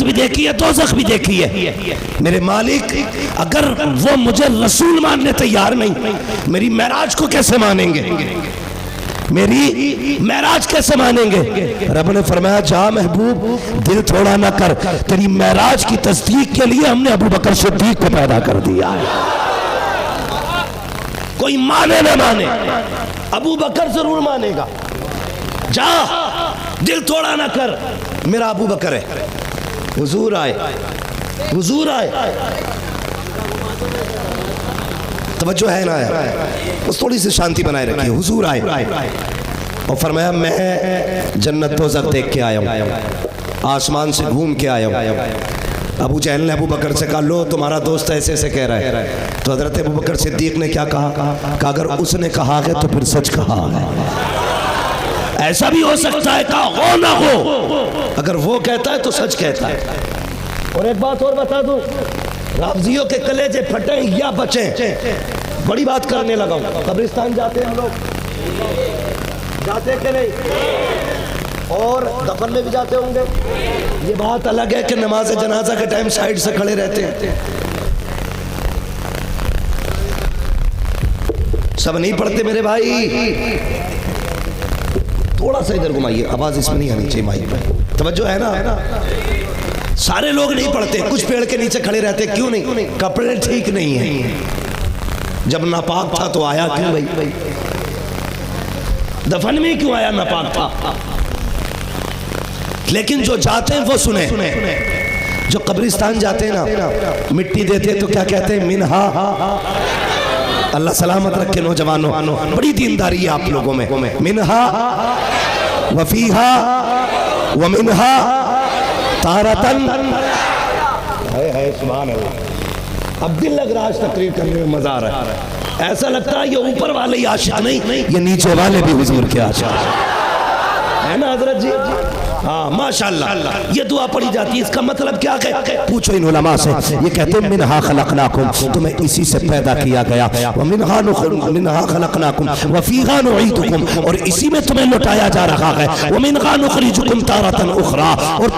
भी देखी है, दोज़ख भी देखी है। मेरे मालिक अगर वो मुझे रसूल मानने तैयार नहीं, मेरी मेराज को कैसे मानेंगे? मेरी मेराज कैसे मानेंगे? रब ने फरमाया जा महबूब दिल थोड़ा ना कर, तेरी मेराज की तस्दीक के लिए हमने अबू बकर सिद्दीक को पैदा कर दिया है। कोई माने ना माने, अबू बकर जरूर मानेगा। जा दिल थोड़ा ना कर, मेरा अबू बकर है। हुजूर आए, हुजूर आए, तवज्जो है ना यार, बस थोड़ी सी शांति बनाए रखिए। हुजूर आए और फरमाया मैं जन्नत दोज़ख देख के आया हूँ, आसमान से घूम के आया हूँ। अबू जहल ने अबू बकर से कहा लो तुम्हारा दोस्त ऐसे ऐसे कह रहा है। तो हजरत अबू बकर सिद्दीक ने क्या कहा? अगर उसने कहा है तो फिर सच कहा है। ऐसा भी हो सकता है कहा हो ना हो, अगर वो कहता है तो सच कहता है। और एक बात और बता दूं, राफ़ज़ियों के कलेजे फटे या बचे, बड़ी बात करने लगा हूं। कब्रिस्तान जाते हैं हम लोग, जाते कि नहीं? और दफन में भी जाते होंगे। ये बात अलग है कि नमाज जनाजा के टाइम साइड से खड़े रहते हैं। सब नहीं पढ़ते मेरे भाई, थोड़ा सा इधर घुमाइए, आवाज इसमें नहीं आनी चाहिए माइक पे, तवज्जो है ना? सारे लोग नहीं पढ़ते, कुछ पेड़ के नीचे खड़े रहते। क्यों नहीं? कपड़े ठीक नहीं है। जब नापाक था तो आया क्यों भाई? दफन में क्यों आया? नापाक था। लेकिन जो जाते हैं वो सुने, जो कब्रिस्तान जाते हैं ना, मिट्टी देते तो क्या कहते हैं? मिनहा, अल्लाह सलामत रखे नौजवानों, बड़ी दीनदारी है आप लोगों में। मिनहा वफीहा व मिनहा तारतन। है सुभान अल्लाह। अब दिल लग रहा है तकरीर करने में, मजा आ रहा है। ऐसा लगता है ये ऊपर वाले ही आशिक नहीं, ये नीचे वाले भी हुजूर के आशिक है ना हजरत जी? हाँ माशाअल्लाह। ये दुआ पढ़ी जाती है, इसका मतलब क्या है? पूछो इन उलमा से। ये कहते हैं मिनहा खलकनाकुम, तुम्हें इसी से पैदा किया गया, व मिनहा खलकनाकुम व फीहा नुईदुकुम, और इसी में तुम्हें लौटाया जा रहा है। व मिनहा नुखरिजुकुम तारतन उखरा, और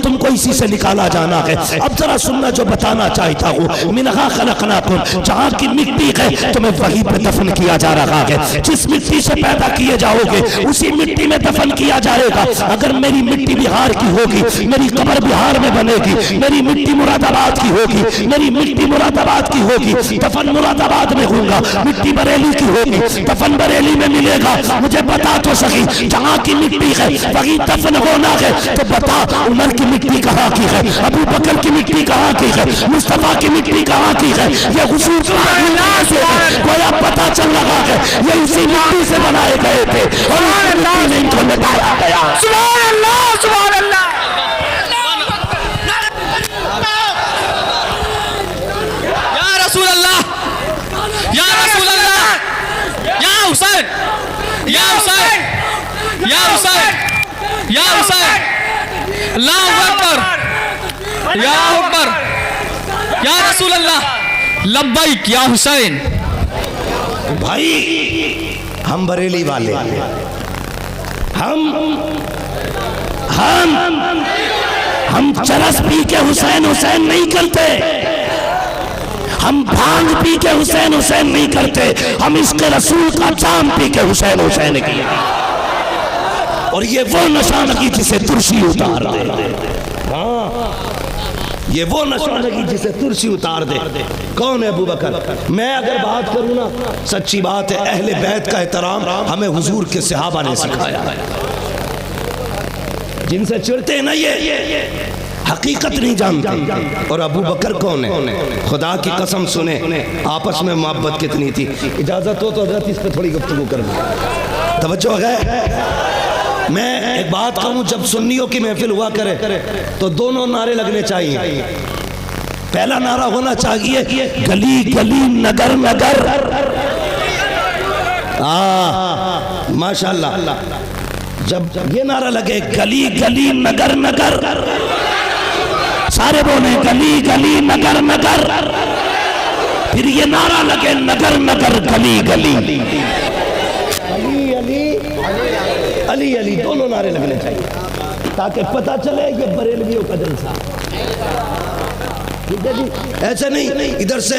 तुमको इसी से निकाला जाना है। अब जरा सुनना जो बताना चाहता हूँ। मिनहा खलकनाकुम, जहाँ की मिट्टी है तुम्हें वहीं पे दफन किया जा रहा है। जिस मिट्टी से पैदा किए जाओगे उसी मिट्टी में दफन किया जाएगा। अगर मेरी मिट्टी बिहार की होगी, मेरी कब्र बिहार में बनेगी। मेरी मिट्टी मुरादाबाद की होगी, मेरी मिट्टी मुरादाबाद की होगी, दफन मुरादाबाद में होगा। मिट्टी बरेली की होगी, दफन बरेली में मिलेगा। मुझे बता तो सही, जहाँ की मिट्टी है वही दफन होना है। तो बता उमर की मिट्टी कहाँ की है? अबू बकर की मिट्टी कहाँ की है? मुस्तफा की मिट्टी कहाँ की है? ये हुजूर गोया पता चल रहा है ये इसी मिट्टी से बनाए गए थे और मिट्टी में इनको मिटाया गया। सुभान अल्लाह, सुभान अल्लाह। या रसूल अल्लाह, या रसूल अल्लाह, या हुसैन, या हुसैन, या हुसैन, या हुसैन, अल्लाहु अकबर, या अकबर, या रसूल अल्लाह, लब्बैक या हुसैन। भाई हम बरेली वाले, हम चरस पी के हुसैन हुसैन नहीं करते, हम भांग पी के हुसैन हुसैन नहीं करते, हम इसके रसूल का जाम पी के हुसैन हुसैन किया। और ये वो नशा लगी जिसे तुर्शी उतार दे। हाँ, ये वो नशा लगी जिसे तुर्शी उतार दे। कौन है अबू बकर? मैं अगर बात करूं ना, सच्ची बात है, अहले बैत का एहतराम हमें हुजूर के सहाबा ने सिखाया। जिनसे चिढ़ते हैं ना ये हकीकत नहीं जानते। और अबू बकर कौन है? खुदा की कसम सुने, आपस में मोहब्बत कितनी थी। इजाजत हो तो हजरत इस पर थोड़ी गुफ्तगू कर लूं, तवज्जो है। मैं एक बात कहूं, जब सुन्नियों की महफिल हुआ करे तो दोनों नारे लगने चाहिए। पहला नारा होना चाहिए गली गली नगर नगर। माशाअल्लाह, जब ये नारा लगे गली गली नगर नगर, सारे बोले गली गली नगर नगर, फिर ये नारा लगे नगर नगर गली गली। अली अली अली अली दोनों नारे लगने चाहिए। ताकि पता चले ये बरेलवियों का जलसा। ठीक है जी, ऐसे नहीं इधर से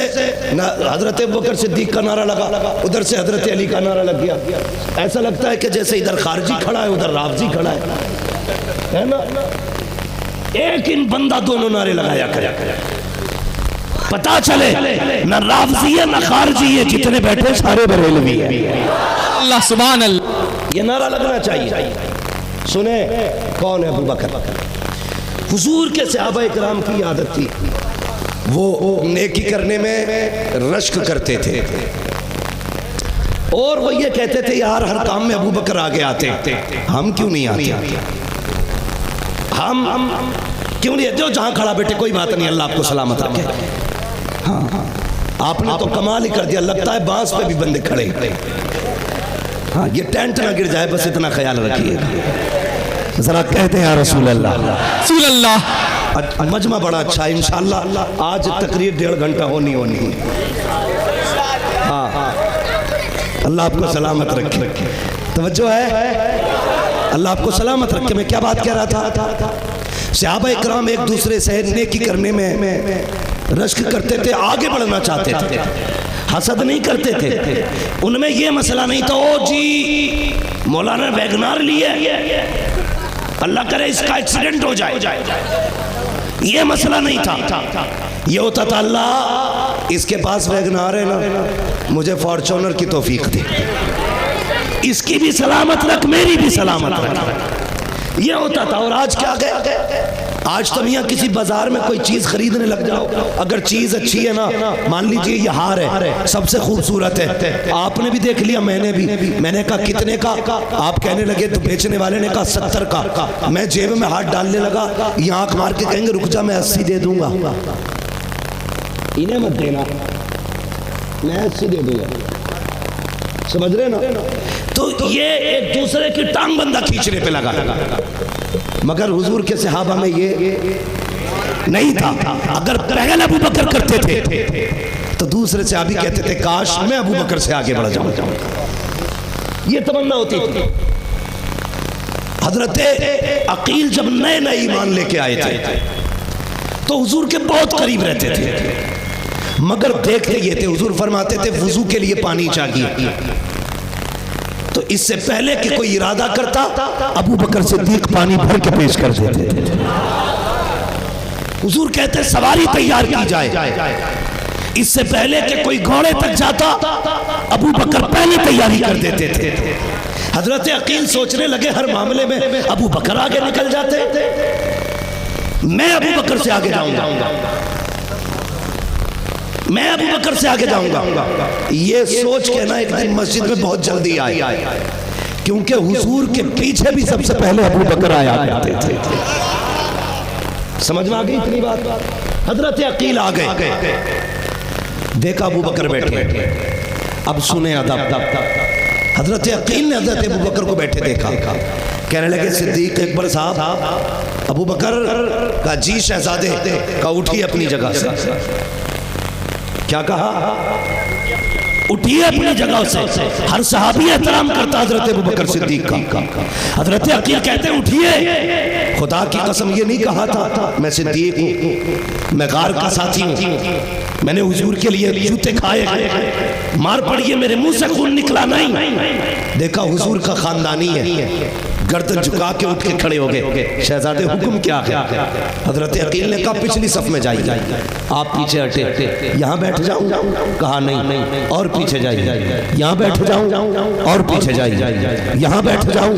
हजरत अबू बकर सिद्दीक का नारा लगा, उधर से हजरत अली का नारा लग गया। ऐसा लगता है कि जैसे इधर खारजी खड़ा है उधर राफजी खड़ा है ना। एक इन बंदा दोनों नारे लगाया करे, पता चले न राफजी है न खारजी है, जितने बैठे सारे बरेलवी है। अल्लाह सुभान अल्लाह। ये नारा लगना चाहिए। सुने कौन है अबू बकर? हुजूर के सहाबा इकराम की आदत थी, वो नेकी करने में रश्क करते थे और वो ये कहते थे यार हर काम में अबू बकर आगे आते, हम क्यों नहीं आते? हम क्यों नहीं? जो जहां खड़ा बैठे कोई बात नहीं, अल्लाह आपको सलामत रखे। हाँ, आपने तो कमाल ही कर दिया, लगता है बांस पे भी बंदे खड़े। हाँ, ये टेंट ना गिर जाए, बस इतना ख्याल रखिए। जरा कहते हैं या रसूल अल्लाह। रसूल अल्लाह। मजमा बड़ा अच्छा है, इंशाअल्लाह आज तकरीर 1.5 घंटा होनी। हाँ, अल्लाह आपको सलामत रखे। तवज्जो है, अल्लाह आपको सलामत रखे। मैं क्या बात कह रहा था? सहाबा इकराम एक दूसरे से नेकी करने में रश्क करते थे, आगे बढ़ना चाहते थे, हसद नहीं करते थे। उनमें यह मसला नहीं था ओ जी मौलाना वैगनार लिए, अल्लाह करे इसका एक्सीडेंट हो जाए, ये मसला नहीं था। ये होता था अल्लाह इसके पास वैगनार है ना, मुझे फॉर्च्यूनर की तौफीक दे, इसकी भी सलामत रख, मेरी भी सलामत रख। ये होता था। और आज क्या गया? आज तो मियाँ किसी बाजार में कोई चीज खरीदने लग जाओ, अगर चीज अच्छी है ना, मान लीजिए ये हार है सबसे खूबसूरत है, आपने भी देख लिया, मैंने भी, मैंने कहा कितने का? आप कहने लगे तो बेचने वाले ने कहा 70 का। मैं जेब में हाथ डालने लगा, ये आंख मार के कहेंगे रुक जा मैं 80 दे दूंगा। इन्हें मत देना, मैं 80 दे दूंगा, समझ रहे ना? तो ये एक दूसरे की टांग बंदा खींचने पे लगा। मगर हुजूर के सहाबा में ये नहीं था। अगर पहले अबू बकर करते थे तो दूसरे सहाबी कहते थे काश मैं अबू बकर से आगे बढ़ जाऊं। ये तमन्ना होती थी। हजरत अकील जब नए नए ईमान लेके आए थे तो हुजूर के बहुत करीब रहते थे, मगर देखते ये थे, हुजूर फरमाते थे वुजू के लिए पानी चाहिए, तो इससे पहले कि कोई इरादा करता अबू बकर सिद्दीक पानी भर के पेश कर देते थे। हुजूर कहते सवारी तैयार की जाए, इससे पहले कि कोई घोड़े तक जाता अबू बकर पहले तैयारी कर देते थे। हजरत अकील सोचने लगे हर मामले में अबू बकर आगे निकल जाते, मैं अबू बकर से आगे जाऊंगा, मैं अबू बकर से आगे जाऊंगा। ये सोच के ना एक दिन मस्जिद में बहुत जल्दी आए, क्योंकि हुजूर के पीछे भी सबसे पहले अबू बकर आया करते थे। समझ में आ गई इतनी बात? हजरत अकील आ गए, देखा अबू बकर बैठे। अब सुने अदब। हजरत अकील ने हजरत अबू बकर को बैठे देखा, कहने लगे सिद्दीक अकबर साहब। अबू बकर का जी शहजादे का उठिए अपनी जगह से। क्या कहा? उठिए अपनी जगह से। हर सहाबी एहतराम करता हजरत अबू बकर सिद्दीक का। हजरत अकील कहते हैं उठिए। खुदा की कसम ये नहीं कहा था मैं सिद्दीक हूँ, मैं गार का साथी हूँ, मैंने हुजूर के लिए जूते खाए, मार पड़िए मेरे मुंह से खून निकला नहीं। देखा हुजूर का खानदानी है, गर्दन झुका के उठ के खड़े हो गए। शहजादे हुक्म क्या है? हजरत अकील ने कहा पिछली सफ में जाइए, आप पीछे हटे। यहाँ बैठ जाऊं? कहा नहीं, और पीछे जाइए। यहाँ बैठ जाऊं? और पीछे जाइए। यहाँ बैठ जाऊं?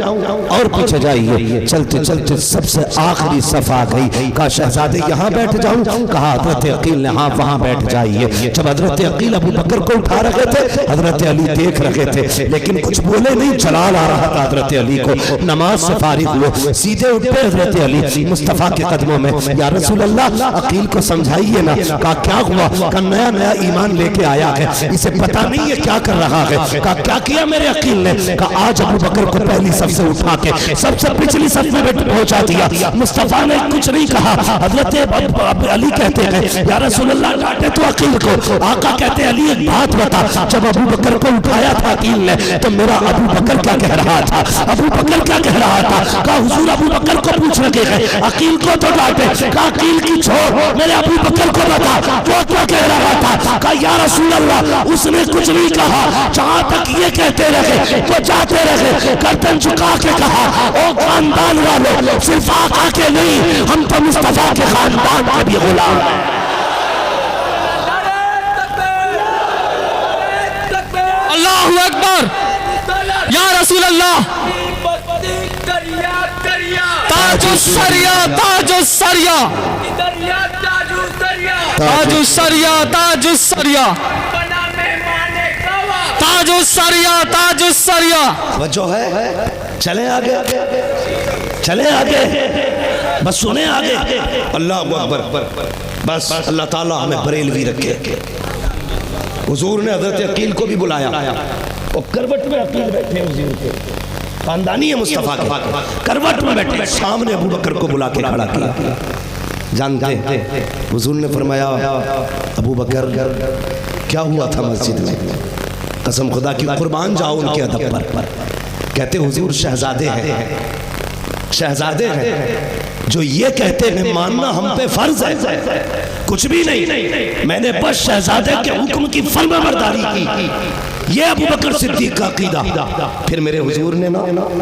और पीछे जाइए। चलते चलते सबसे आखिरी सफ आ गई। कहा शहजादे यहाँ बैठ जाऊं? कहा हजरत अकील ने हाँ वहाँ बैठ जाइए। जब हजरत अकील अबू बकर को उठा रहे थे, हजरत अली देख रहे थे, लेकिन कुछ बोले नहीं। जलाल आ रहा था हजरत अली को। नमाज से फारिग हुए, सीधे उठे हजरत अली मुस्तफा के कदमों में, या रसूल अल्लाह अकील को समझाइए ना। कहा क्या हुआ? कहा नया नया ईमान लेके आया है, इसे पता नहीं है क्या कर रहा है। कहा क्या किया मेरे अकील ने? कहा आज अबू बकर को पहली सफ से उठा के सबसे पिछली सफ में पहुंचा दिया। मुस्तफा ने कुछ नहीं कहा। हजरत अली कहते हैं या रसूल अल्लाह डांटे तो अकील को। आका कहते हैं अली एक बात बता, जब अबू बकर को उठाया था अकील ने तो मेरा अबू बकर क्या कह रहा था? अबू बकर क्या कह रहा था। कहा हुजूर अबू बकर को पूछ रखे हैं, अकील को तो डांटे। कहा अकील की छोड़, मेरे अबू बकर को बता वो क्या कह रहा था। कहा या रसूल अल्लाह उसने कुछ नहीं कहा, जहां तक ये कहते रहे वो जाते रहे। गर्दन झुका के कहा ओ खानदान वालों, सिर्फ आका के नहीं, हम तो मुस्तफा के खानदान के भी गुलाम हैं। अल्लाहु अकबर, या रसूल अल्लाह। ताजुस्सरिया, ताजुस्सरिया, ताजुस्सरिया, ताजुस्सरिया, ताजुस्सरिया, ताजुस्सरिया। वजह है, चले आगे, चले आगे, बस सुने आगे। अल्लाह अकबर, बस अल्लाह ताला हमें बरेलवी रखे। हुजूर ने हजरत अकील को भी बुलाया और करवट में अकील बैठे, हुजूर के खानदानी है मुस्तफा के, करवट में बैठे, सामने अबू बकर को बुला के खड़ा किया। जानते हुजूर ने फरमाया अबू बकर क्या हुआ था मस्जिद में, कसम खुदा की कुर्बान जाओ उनके अदब पर। कहते हुजूर शहजादे हैं, शहजादे हैं जो ये कहते हैं मानना हम पे फर्ज है, कुछ भी नहीं, मैंने बस शहजादे के हुक्म की फर्माबरदारी की। ये अबू बकर सिद्दीक का अकीदा। फिर मेरे हुजूर ने ना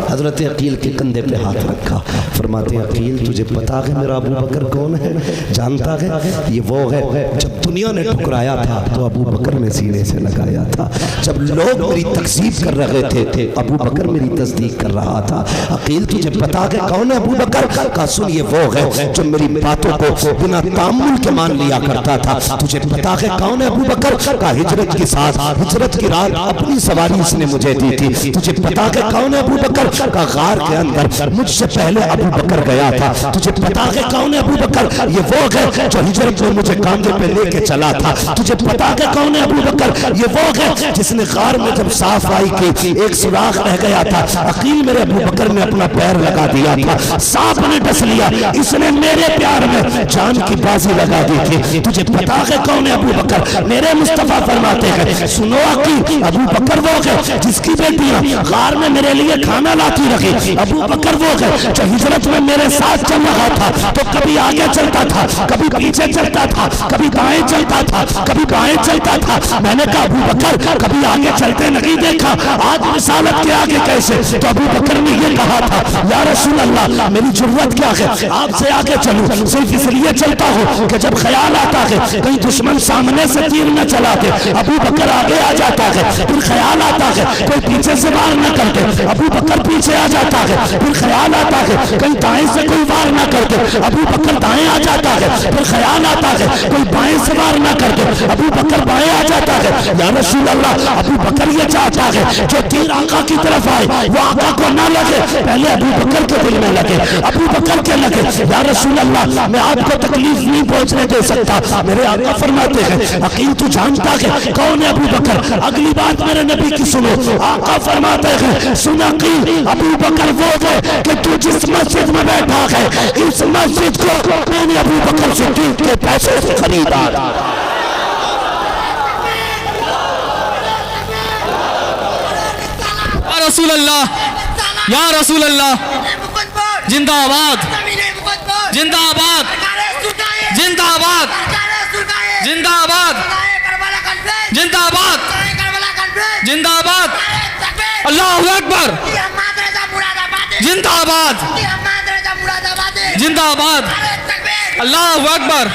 हजरत अकील के कंधे पे हाथ रखा, फरमाते अकील तुझे पता है मेरा अबू बकर कौन है, जानता है ये वो है जब दुनिया ने ठुकराया था तो अबू बकर ने सीने से लगाया था, जब लोग मेरी तकसीब कर रहे थे अबू बकर मेरी तस्दीक कर रहा था। अकील तुझे पता है कौन है अबू बकर का, सुन ये वो है जो मेरी बातों को बिना तामुल के मान लिया करता था। तुझे पता है कौन है अबू बकर का, हिजरत के साथ हिजरत की रात अपनी सवारी इसने मुझे दी थी। तुझे पता है कौन है अबू बकर का, गार के अंदर मुझसे पहले अबू बकर गया था। तुझे पता है कौन है अबू बकर, ये वो है जो हिजरत में मुझे कांधे पे लेके चला था। तुझे पता है कौन है अबू बकर, ये वो है जिसने गार में जब साफ आई की एक सुराख रह गया था, अकील मेरे अबू बकर ने अपना पैर लगा दिया था, सांप ने डस लिया, इसने मेरे प्यार में जान की बाजी लगा दी थी। तुझे पता है कौन है अबू बकर, मेरे मुस्तफा फरमाते हैं सुनो अकील, अबू बकर वो है जिसकी बेटियां गार में मेरे लिए खाना लाती रही। अबू बकर वो है जो हिजरत में मेरे साथ चल रहा था तो कभी आगे चलता था, कभी पीछे चलता था, कभी दाएं चलता था, कभी बाएं चलता था। मैंने कहा अबू बकर कभी आगे चलते नहीं देखा, आज रिसालत के आगे कैसे? तो अबू बकर ने ये कहा था या रसूल अल्लाह मेरी जरूरत क्या है, आपसे आगे चलूं सिर्फ इसलिए चलता हूँ कि जब ख्याल आता है कहीं दुश्मन सामने से तीर न चला दे, अबू बकर आगे आ जाता है। फिर ख्याल आता है कोई पीछे से वार न करके, अबू बकर पीछे आ जाता है। फिर ख्याल आता है कहीं दाएं से कोई वार न करके, अबू बकर दाएं आ जाता है। फिर ख्याल आता है कोई बाएं से वार न करके, अबू बकर बाएं आ जाता है। या रसूल अल्लाह अबू बकर ये चाहता है जो तीर आका की तरफ आए वो आका को ना लगे, पहले अबू बकर के दिल में लगे, अबू बकर के लगे। या रसूल अल्लाह मैं आपको तकलीफ नहीं पहुंचने दे सकता। मेरे आका फरमाते हैं अकील तू जानता है कौन है अबू बकर? अगली बात मेरे नबी की सुनो, आका फरमाते हैं सुन अकील, अबू बकर वो है कि तू जिस मस्जिद में बैठा है इस मस्जिद को मैंने अबू बकर सिद्दीक के पैसे से खरीदा। रसूल अल्लाह, या रसूल अल्लाह, जिंदाबाद, जिंदाबाद, जिंदाबाद, जिंदाबाद, जिंदाबाद, जिंदाबाद, अल्लाहु अकबर, जिंदाबाद, जिंदाबाद, अल्लाहु अकबर,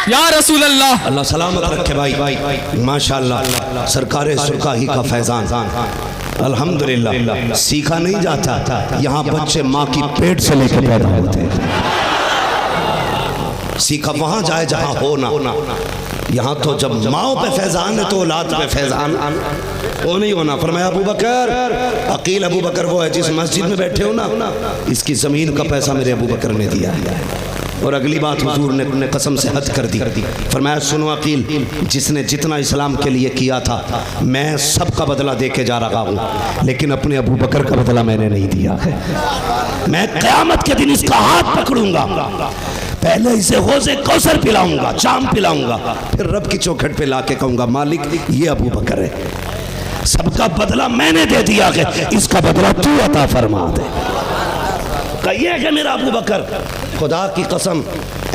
या रसूल अल्लाह। अल्लाह सलामत रखे भाई, माशाअल्लाह सरकारे सुरकाही का फैजान अल्हम्दुलिल्लाह। सीखा नहीं जाता, यहाँ बच्चे माँ की पेट से लेकर पैदा होते हैं। सीखा वहाँ जाए जहाँ हो ना, यहाँ तो जब माओ पे फैजान है तो औलाद पे फैजान वो नहीं होना। फरमाया अबू बकर, अकील अबू बकर वो है जिस मस्जिद में बैठे हो ना, इसकी ज़मीन का पैसा मेरे अबू बकर ने दिया है। और अगली बात हुजूर ने अपने कसम से हद कर दी। फरमाया सुनो अकील, जिसने जितना इस्लाम के लिए किया था मैं सब का बदला दे के जा रहा हूँ, लेकिन अपने अबू बकर का बदला मैंने नहीं दिया है। मैं क़यामत के दिन इसका हाथ पकड़ूंगा, पहले इसे हौज़े कौसर पिलाऊंगा, जाम पिलाऊंगा, फिर रब की चौखट पे ला के कहूँगा मालिक ये अबू बकर है। सबका बदला मैंने दे दिया है, इसका बदला तू अता फरमा दे। कहिए कि मेरा अबू बकर, खुदा की कसम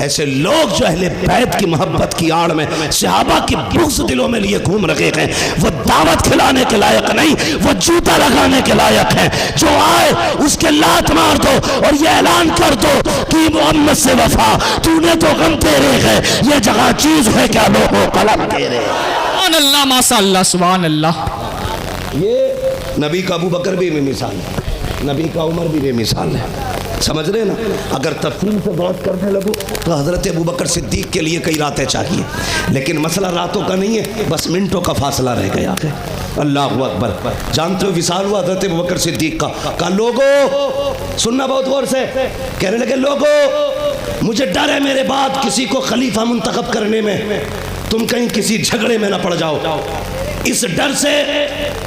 ऐसे लोग जो अहले बैत की मोहब्बत की आड़ में सहाबा की बुग़्ज़ दिलों में लिए घूम रहे हैं, वो दावत खिलाने के लायक नहीं, वो जूता लगाने के लायक है। जो आए उसके लात मार दो और ये ऐलान कर दो कि मोहम्मद से वफा, तूने तो गम तेरे है, ये जगह चीज है क्या लोगों कलम तेरे। सुभान अल्लाह, माशाअल्लाह, सुभान अल्लाह। ये नबी का अबू बकर भी बेमिसाल है, नबी का उमर भी बेमिसाल है, समझ रहे ना। अगर तफसील से बात करने लगो तो हज़रत अबू बकर सिद्दीक के लिए कई रातें चाहिए, लेकिन मसला रातों का नहीं है, बस मिनटों का फासला रह गया है। अल्लाह अकबर। जानते हो विसाल हुआ हज़रत अबू बकर सिद्दीक का, कहा लोगो सुनना बहुत गौर से, कहने लगे लोगो मुझे डर है मेरे बाद किसी को खलीफा मुंतखब करने में तुम कहीं किसी झगड़े में ना पड़ जाओ, इस डर से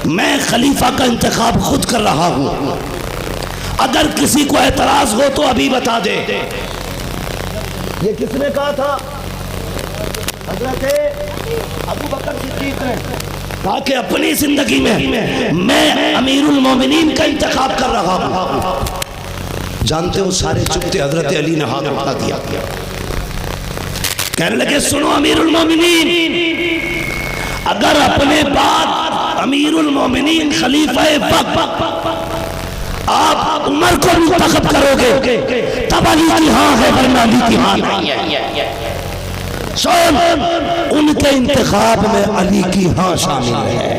मैं खलीफा का इंतखाब खुद कर रहा हूँ, अगर किसी को एतराज हो तो अभी बता दे। ये किसने कहा था? हज़रत अबू बकर सिद्दीक ने कहा कि अपनी जिंदगी में मैं अमीरुल मोमिनीन का इंतखाब कर रहा हूँ। जानते हो सारे चुप थे, हज़रत अली ने हाथ उठा दिया, कहने लगे सुनो अमीरुल मोमिनीन, अगर अपने बाद अमीरुल मोमिनीन खलीफा वक्त आप उमर को मुंतखब करोगे तब अली की हाँ है, वरना अली की हाँ नहीं है। सुन, उनके इंतखाब में अली की हाँ शामिल है,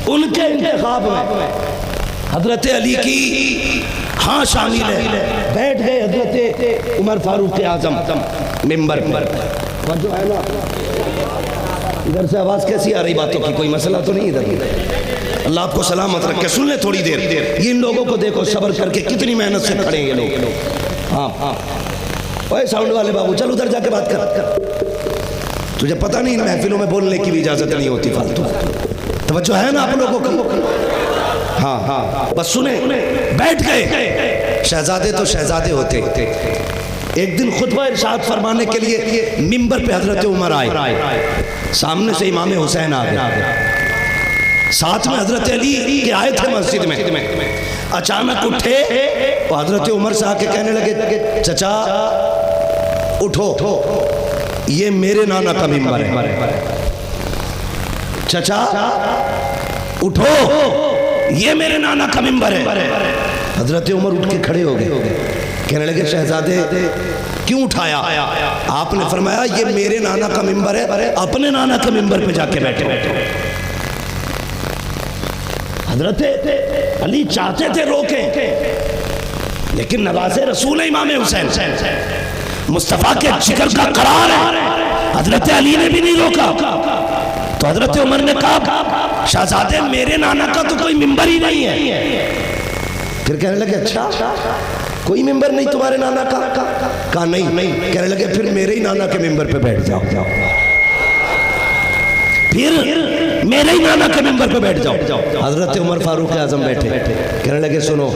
उनके इंतखाब में हजरत अली की हाँ शामिल है। बैठ गए हजरत उमर फारूक आजम मिंबर पर, जो है ना इधर से आवाज कैसी आ रही बातों की, कोई मसला तो नहीं इधर। अल्लाह आपको सलामत रखे। सुन ले थोड़ी देर, ये इन लोगों को देखो सब्र करके कितनी मेहनत से खड़े हैं ये लोग। हाँ ओए साउंड वाले बाबू चल उधर जाके बात कर, तुझे पता नहीं इन महफिलों में बोलने की भी इजाजत नहीं होती फालतू, तवज्जो है ना आप लोगों की? हाँ बस सुने, बैठ गए। शहजादे तो शहजादे होते। एक दिन खुतबा इरशाद फरमाने के लिए मिंबर पे हजरत उमर आए, सामने से इमाम हुसैन आ गए, साथ में हजरत अली के आए थे मस्जिद में। अचानक उठे और हजरत उमर से आके कहने लगे चचा उठो, ये मेरे नाना का मिंबर है, चचा उठो, ये मेरे नाना का मिंबर है। हजरत उमर उठ के खड़े हो गए, कहने लगे शहजादे क्यों उठाया? आपने फरमाया ये मेरे नाना का मिंबर है, अपने नाना के मिंबर पे जाके बैठे। हजरत अली चाहते थे रोके, लेकिन नवाज़े रसूल इमाम हुसैन मुस्तफ़ा के जिक्र का करार है, हजरत अली ने भी नहीं रोका। तो हजरत उमर ने कहा शहजादे मेरे नाना का तो कोई मिंबर ही नहीं है। फिर कहने लगे अच्छा कोई मिंबर नहीं तुम्हारे नाना का? कहा नहीं। कहने लगे फिर मेरे ही नाना के मिंबर पे बैठ जाओ, फिर मेरे ही नाना के मिंबर पे बैठ जाओ। हजरत उमर फारूक आजम बैठे, कहने लगे सुनो,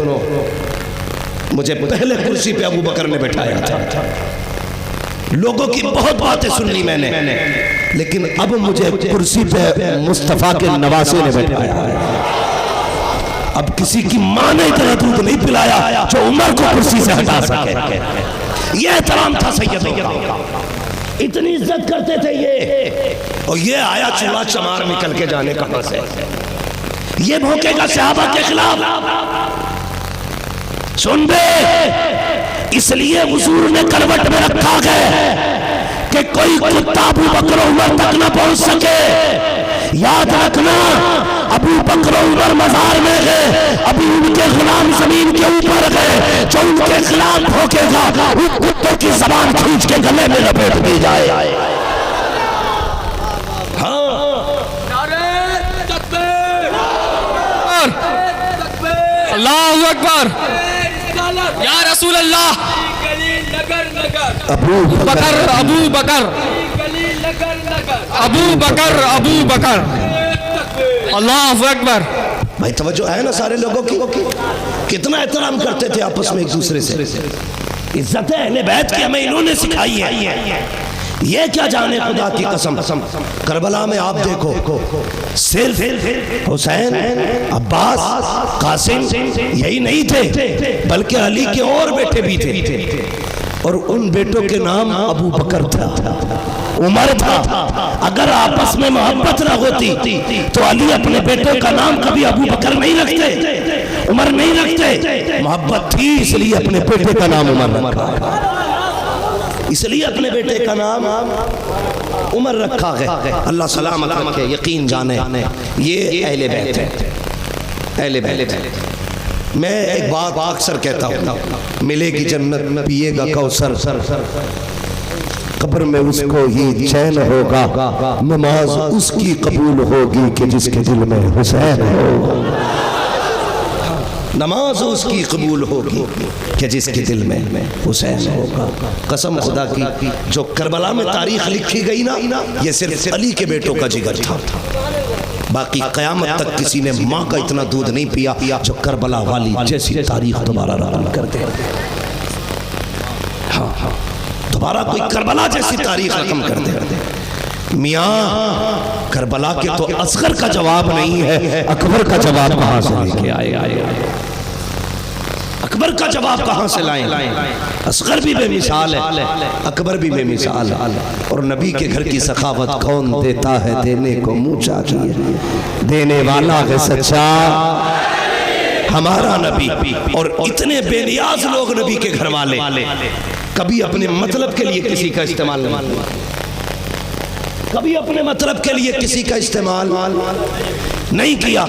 मुझे पहले कुर्सी पे अबू बकर ने बैठाया था, लोगों की बहुत बातें सुन ली मैंने, लेकिन अब मुझे कुर्सी पे मुस्तफा के नवासे ने बैठाया है। अब किसी की मां ने इतना दूध नहीं पिलाया जो उमर को कुर्सी से हटा सके। ये एहतराम था सैयदों का, इतनी इज्जत करते थे ये। और ये आया चूल्हा चमार निकल के जाने कहां से, ये भौंकेगा सहाबा के खिलाफ। सुन बे, इसलिए हुजूर ने करवट में रखा है कि कोई कुत्ता अबू बकर उमर तक न पहुंच सके। याद रखना अबू बकर उमर मजार में गए, अभी उनके गुलाम जमीन के ऊपर गए, जो उनके खिलाफ भौंकेगा उस कुत्ते की जबान खींच के गले में लपेट दी जाए। अल्लाहु अकबर, या रसूल अल्लाह। अबू बकर अबू बकर अबू बकर अबू बकर, अल्लाहु अकबर। भाई तवज्जो है ना सारे लोगों की? कितना एहतराम करते थे आपस में एक दूसरे से। इज्जत है अहले बैत की हमें इन्होंने सिखाई है। ये क्या जाने खुदा की कसम, करबला में आप देखो सिर्फ हुसैन, अब्बास, कासिम यही नहीं थे, बल्कि अली के और बेटे भी थे, और उन बेटों के नाम अबू बकर था, उमर था। अगर आपस में मोहब्बत न होती तो अली अपने बेटे का नाम कभी अबू बकर नहीं रखते, उमर नहीं रखते। मोहब्बत थी इसलिए अपने बेटे का नाम उमर रखा, इसलिए अपने बेटे का नाम उमर रखा है। अल्लाह सलामत रखे, यकीन जाने ये अहले बैत है, अहले बैत है। मैं एक बात अक्सर कहता हूँ, मिलेगी जन्नत पिएगा कौसर, कब्र में उसको ही चैन होगा, नमाज उसकी कबूल होगी कि जिसके दिल में हुसैन होगा, नमाज उसकी कबूल होगी कि जिसके दिल में हुसैन होगा। कसम खुदा की, जो करबला में तारीख लिखी गई ना, ये सिर्फ अली के बेटों का जिगर था, बाकी क़यामत तक किसी ने माँ का इतना दूध नहीं पिया जो करबला वाली जैसी तारीख दोबारा रकम कर दे। हाँ हाँ, दोबारा कोई करबला जैसी तारीख रकम कर दे। मियाँ करबला के तो असगर का जवाब नहीं है, अकबर का जवाब कहाँ से लेके आए? अकबर का जवाब कहाँ से लाएं? असगर भी बेमिसाल है, अकबर भी बेमिसाल है। और नबी के घर की सखावत कौन देता है, देने को मुँह चाहिए, देने वाला है सच्चा हमारा नबी। और इतने बेनियाज लोग नबी के घर वाले, कभी अपने मतलब के लिए किसी का इस्तेमाल नहीं, कभी अपने मतलब के लिए किसी का इस्तेमाल नहीं किया।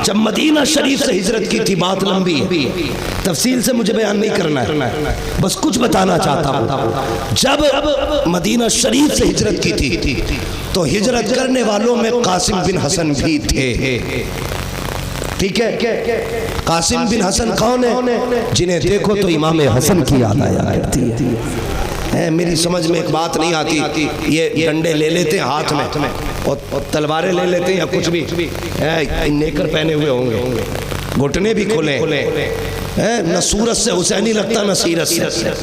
जब मदीना शरीफ से हिजरत की थी, बात लंबी है, तफसील से मुझे बयान नहीं करना है, बस कुछ बताना चाहता हूँ। जब मदीना शरीफ से हिजरत की थी तो हिजरत करने वालों में कासिम बिन हसन भी थे, ठीक है। कासिम बिन हसन कौन है? जिन्हें देखो तो इमाम हसन की याद आया करती है। मेरी समझ में एक बात नहीं आती, ये डंडे ले लेते हैं हाथ में और तलवारें ले लेते हैं या कुछ भी, नेकर पहने हुए होंगे, घुटने भी खुले, न सूरत से हुसैनी लगता न सीरत से,